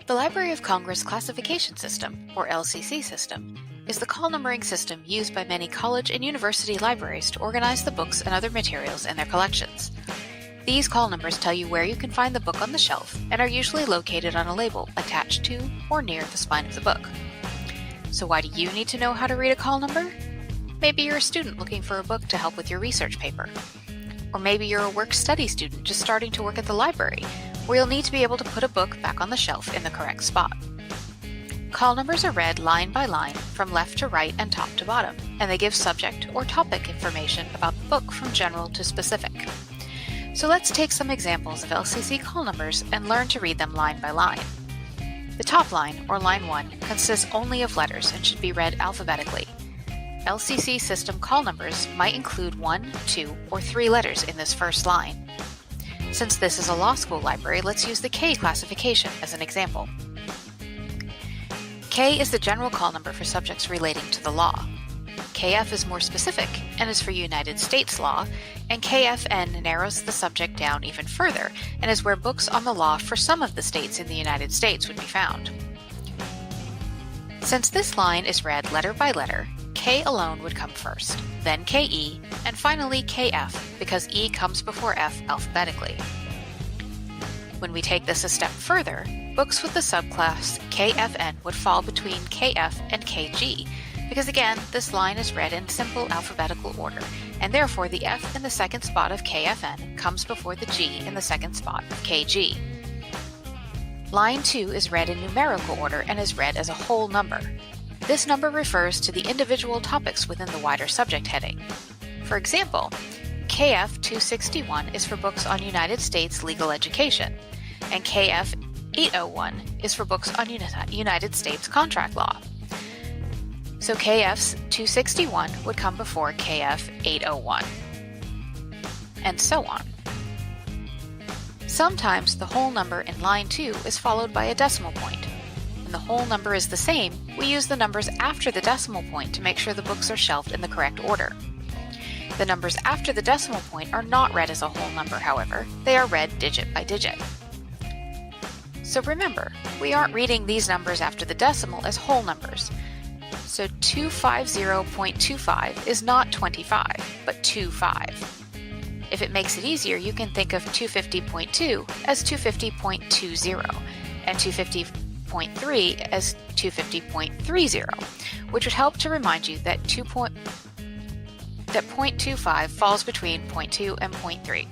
The Library of Congress Classification System, or LCC system, is the call numbering system used by many college and university libraries to organize the books and other materials in their collections. These call numbers tell you where you can find the book on the shelf and are usually located on a label attached to or near the spine of the book. So why do you need to know how to read a call number? Maybe you're a student looking for a book to help with your research paper. Or maybe you're a work-study student just starting to work at the library, where you'll need to be able to put a book back on the shelf in the correct spot. Call numbers are read line by line from left to right and top to bottom, and they give subject or topic information about the book from general to specific. So let's take some examples of LCC call numbers and learn to read them line by line. The top line, or line 1, consists only of letters and should be read alphabetically. LCC system call numbers might include 1, 2, or 3 letters in this first line. Since this is a law school library, let's use the K classification as an example. K is the general call number for subjects relating to the law. KF is more specific and is for United States law, and KFN narrows the subject down even further and is where books on the law for some of the states in the United States would be found. Since this line is read letter by letter, K alone would come first, then KE, and finally KF, because E comes before F alphabetically. When we take this a step further, books with the subclass KFN would fall between KF and KG, because again, this line is read in simple alphabetical order, and therefore the F in the second spot of KFN comes before the G in the second spot of KG. Line 2 is read in numerical order and is read as a whole number. This number refers to the individual topics within the wider subject heading. For example, KF 261 is for books on United States legal education, and KF 801 is for books on United States contract law. So KF 261 would come before KF 801, and so on. Sometimes the whole number in line 2 is followed by a decimal point. When the whole number is the same, we use the numbers after the decimal point to make sure the books are shelved in the correct order. The numbers after the decimal point are not read as a whole number, however. They are read digit by digit. So remember, we aren't reading these numbers after the decimal as whole numbers. So 250.25 is not 25, but 25. If it makes it easier, you can think of 250.2 as 250.20 and 250.3 as 250.30, which would help to remind you that 0.25 falls between 0.2 and 0.3.